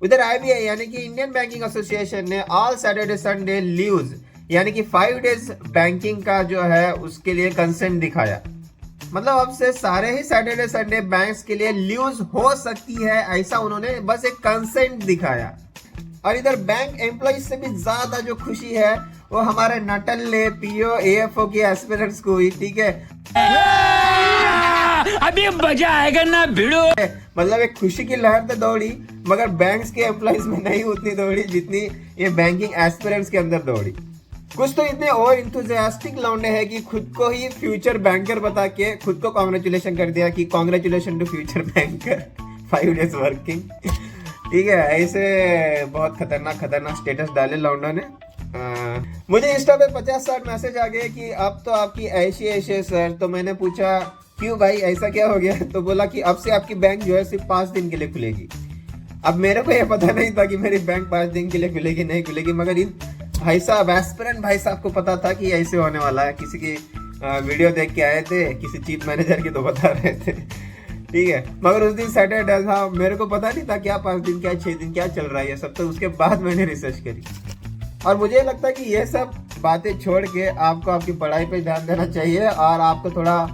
उधर आईबीआई यानी कि इंडियन बैंकिंग एसोसिएशन ने ऑल सैटरडे संडे लीव्स यानी कि 5 डेज बैंकिंग का जो है उसके लिए कंसेंट दिखाया। मतलब अब से सारे ही सैटरडे संडे बैंक्स के लिए लीव्स हो सकती है, ऐसा उन्होंने बस एक कंसेंट दिखाया। और इधर बैंक एम्प्लॉइज से भी ज्यादा जो खुशी है वो हमारे नटल्ले पीओ एएफओ के एस्पिरेंट्स को हुई। ठीक है, अभी मजा आएगा ना भिड़ो। मतलब एक खुशी की लहर तो दौड़ी, मगर बैंक्स के एम्प्लॉइज में नहीं उतनी दौड़ी जितनी ये बैंकिंग एस्पिरेंट्स के अंदर दौड़ी। कुछ तो इतने और इंथुजियास्टिक लौंडे हैं कि खुद को ही फ्यूचर बैंकर बता के खुद को कॉन्ग्रेचुलेशन कर दिया कि congratulation to future banker 5 days working. ठीक है, ऐसे बहुत खतरनाक स्टेटस डाले लौंडों ने। मुझे इंस्टा पे 50-60 मैसेज आ गए कि अब तो आपकी ऐसी सर। तो मैंने पूछा क्यों भाई, ऐसा क्या हो गया? तो बोला कि अब से आपकी बैंक जो है सिर्फ 5 दिन के लिए खुलेगी। अब मेरे को यह पता नहीं था कि मेरी बैंक 5 दिन के लिए खुलेगी नहीं खुलेगी, मगर इन भाई साहब एस्पिरेंट भाई साहब को पता था कि ऐसे होने वाला है। किसी की वीडियो देख के आए थे, किसी चीफ मैनेजर की तो बता रहे थे। ठीक है, मगर उस दिन सैटरडे था, मेरे को पता नहीं था क्या 5 दिन क्या 6 दिन क्या चल रहा है ये सब। तो उसके बाद मैंने रिसर्च करी और मुझे लगता है कि ये सब बातें छोड़ के आपको आपकी पढ़ाई पे ध्यान देना चाहिए और आपको थोड़ा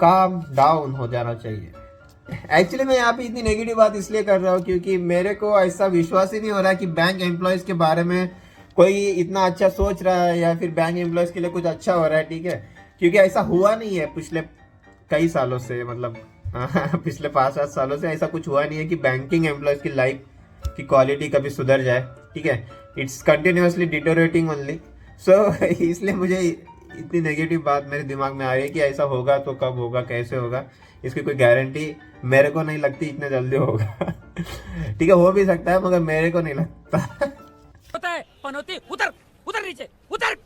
काम डाउन हो जाना चाहिए। एक्चुअली मैं यहाँ पे इतनी नेगेटिव बात इसलिए कर रहा हूँ क्योंकि मेरे को ऐसा विश्वास ही नहीं हो रहा है कि बैंक एम्प्लॉयज के बारे में कोई इतना अच्छा सोच रहा है या फिर बैंक एम्प्लॉयज के लिए कुछ अच्छा हो रहा है। ठीक है, क्योंकि ऐसा हुआ नहीं है पिछले कई सालों से, मतलब पिछले 5-7 सालों से ऐसा कुछ हुआ नहीं है कि बैंकिंग एम्प्लॉयज की लाइफ की क्वालिटी कभी सुधर जाए। ठीक है, इट्स कंटिन्यूअसली डिटोरेटिंग ओनली। सो इसलिए मुझे इतनी नेगेटिव बात मेरे दिमाग में आ रही है कि ऐसा होगा तो कब होगा, कैसे होगा, इसकी कोई गारंटी मेरे को नहीं लगती इतने जल्दी होगा। ठीक है, हो भी सकता है मगर मेरे को नहीं लगता। होता है पनौती, उतर उतर नीचे उतर।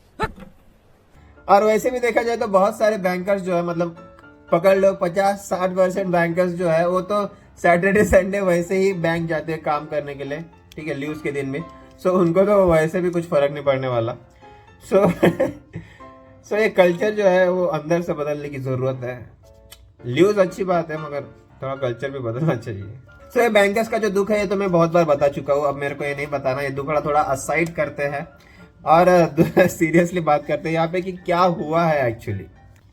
और वैसे भी देखा जाए तो बहुत सारे बैंकर्स जो है, मतलब पकड़ लो 50-60% बैंकर्स जो है वो तो सैटरडे संडे वैसे ही बैंक जाते हैं काम करने के लिए। ठीक है, लीव्स के दिन में। सो उनको तो वैसे भी कुछ फर्क नहीं पड़ने वाला। सो ये कल्चर जो है वो अंदर से बदलने की जरूरत है। लीव्स अच्छी बात है मगर थोड़ा कल्चर भी बदलना चाहिए। सो ये बैंकर्स का जो दुख है ये तो मैं बहुत बार बता चुका हूँ, अब मेरे को ये नहीं बताना। ये दुखड़ा थोड़ा असाइड करते हैं और सीरियसली बात करते हैं यहाँ पे कि क्या हुआ है एक्चुअली।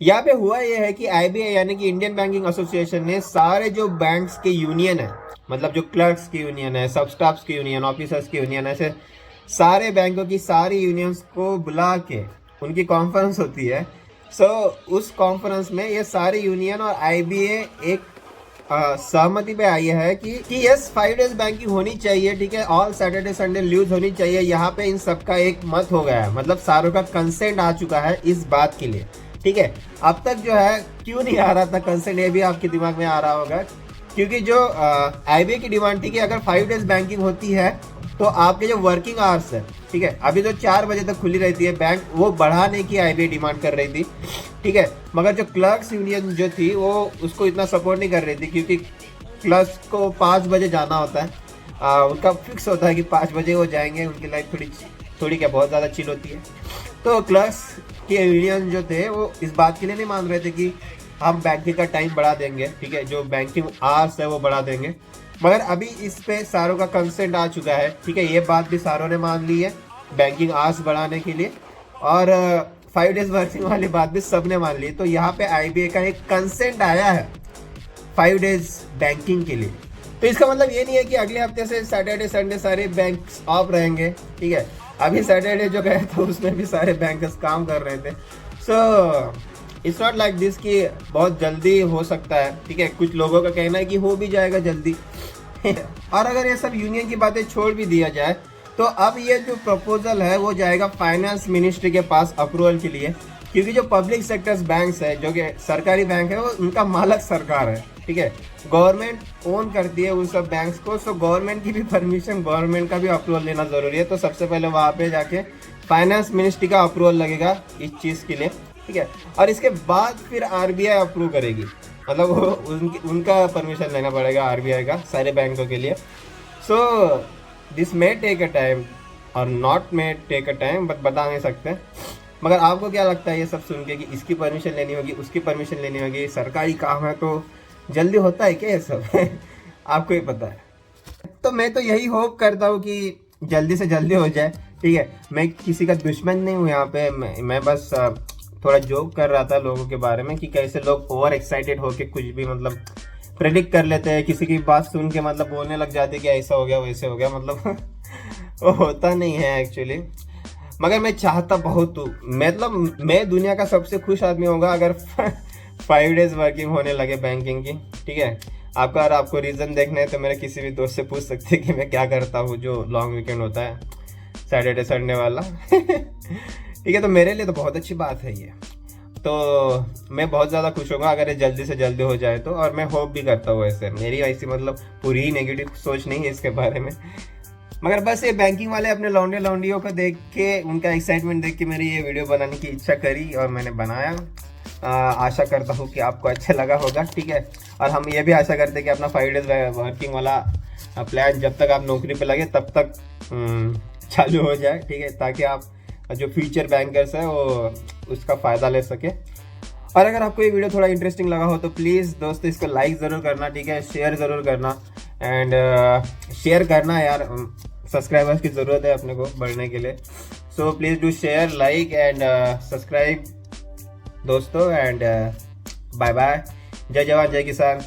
यहाँ पे हुआ ये है कि आईबीआई यानी कि इंडियन बैंकिंग एसोसिएशन ने सारे जो बैंक्स के यूनियन है, मतलब जो क्लर्क्स की यूनियन है, सब स्टाफ्स की यूनियन, ऑफिसर्स की यूनियन, ऐसे सारे बैंकों की सारी यूनियंस को बुला के उनकी कॉन्फ्रेंस होती है। सो उस कॉन्फ्रेंस में ये सारी यूनियन और आईबीए एक सहमति पे आई है कि यस 5 डेज बैंकिंग होनी चाहिए। ठीक है, ऑल सैटरडे संडे लीव्स होनी चाहिए। यहाँ पे इन सबका एक मत हो गया है, मतलब सारों का कंसेंट आ चुका है इस बात के लिए। ठीक है, अब तक जो है क्यों नहीं आ रहा था कंसेंट, ये भी आपके दिमाग में आ रहा होगा। क्योंकि जो आईबीए की डिमांड थी कि अगर 5 डेज बैंकिंग होती है तो आपके जो वर्किंग आवर्स है, ठीक है, अभी जो 4 बजे तक खुली रहती है बैंक, वो बढ़ाने की आईबीए डिमांड कर रही थी। ठीक है, मगर जो क्लर्क्स यूनियन जो थी वो उसको इतना सपोर्ट नहीं कर रही थी क्योंकि क्लर्क्स को 5 बजे जाना होता है। उनका फिक्स होता है कि 5 बजे वो जाएंगे, उनकी लाइफ थोड़ी क्या बहुत ज़्यादा चिल होती है। तो क्लर्क्स के यूनियन जो थे वो इस बात के लिए नहीं मान रहे थे कि हम बैंकिंग का टाइम बढ़ा देंगे। ठीक है, जो बैंकिंग आवर्स है वो बढ़ा देंगे, मगर अभी इस पे सारों का कंसेंट आ चुका है। ठीक है, ये बात भी सारों ने मान ली है बैंकिंग आवर्स बढ़ाने के लिए, और 5 डेज वर्किंग वाली बात भी सबने मान ली। तो यहाँ पे आईबीए का एक कंसेंट आया है 5 डेज बैंकिंग के लिए। तो इसका मतलब ये नहीं है कि अगले हफ्ते से सैटरडे संडे सारे बैंक ऑफ रहेंगे। ठीक है, अभी सैटरडे जो गए तो उसमें भी सारे बैंकर्स काम कर रहे थे। So it's not like this कि बहुत जल्दी हो सकता है। ठीक है, कुछ लोगों का कहना है कि हो भी जाएगा जल्दी। और अगर ये सब यूनियन की बातें छोड़ भी दिया जाए तो अब ये जो प्रपोजल है वो जाएगा फाइनेंस मिनिस्ट्री के पास अप्रूवल के लिए, क्योंकि जो पब्लिक सेक्टर्स बैंक्स है, जो कि सरकारी बैंक है, वो उनका मालक सरकार है। ठीक है, गवर्नमेंट ओन करती है उन सब बैंक्स को। सो गवर्नमेंट की भी परमिशन, गवर्नमेंट का भी अप्रूवल लेना जरूरी है। तो सबसे पहले वहाँ पे जाके फाइनेंस मिनिस्ट्री का अप्रूवल लगेगा इस चीज़ के लिए। ठीक है, और इसके बाद फिर आरबीआई अप्रूव करेगी, मतलब उनका परमिशन लेना पड़ेगा आरबीआई का सारे बैंकों के लिए। So this may take a time और not may take a time, but बता नहीं सकते। मगर आपको क्या लगता है ये सब सुन के कि इसकी परमिशन लेनी होगी, उसकी परमिशन लेनी होगी, सरकारी काम है तो जल्दी होता है क्या ये सब? आपको ही पता है। तो मैं तो यही होप करता हूँ कि जल्दी से जल्दी हो जाए, ठीक है। मैं किसी का दुश्मन नहीं हूँ यहाँ पे, मैं बस थोड़ा जोक कर रहा था लोगों के बारे में कि कैसे लोग ओवर एक्साइटेड होके कुछ भी मतलब प्रेडिक्ट कर लेते हैं, किसी की बात सुन के मतलब बोलने लग जाते हैं कि ऐसा हो गया वैसे हो गया, मतलब वो होता नहीं है एक्चुअली। मगर मैं चाहता बहुत हूँ, मतलब मैं दुनिया का सबसे खुश आदमी होगा अगर 5 डेज वर्किंग होने लगे बैंकिंग की, ठीक है। अगर आपको रीज़न देखना है तो मेरे किसी भी दोस्त से पूछ सकते हैं कि मैं क्या करता हूँ जो लॉन्ग वीकेंड होता है, सैटरडे संडे वाला। ठीक है, तो मेरे लिए तो बहुत अच्छी बात है ये। तो मैं बहुत ज़्यादा खुश होगा अगर ये जल्दी से जल्दी हो जाए तो, और मैं होप भी करता हूँ ऐसे। मेरी ऐसी मतलब पूरी ही नेगेटिव सोच नहीं है इसके बारे में, मगर बस ये बैंकिंग वाले अपने लौंडे लौंडियों को देख के, उनका एक्साइटमेंट देख के मेरी ये वीडियो बनाने की इच्छा करी और मैंने बनाया। आशा करता हूँ कि आपको अच्छा लगा होगा, ठीक है। और हम ये भी आशा करते हैं कि अपना 5 डेज वर्किंग वाला प्लान जब तक आप नौकरी पे लगे तब तक चालू हो जाए, ठीक है, ताकि आप जो फ्यूचर बैंकर्स है वो उसका फ़ायदा ले सके। और अगर आपको ये वीडियो थोड़ा इंटरेस्टिंग लगा हो तो प्लीज़ दोस्तों इसको लाइक ज़रूर करना, ठीक है, शेयर ज़रूर करना, एंड शेयर करना यार, सब्सक्राइबर्स की ज़रूरत है अपने को बढ़ने के लिए। So please do share, like and subscribe दोस्तों, एंड बाय बाय। जय जवान जय किसान।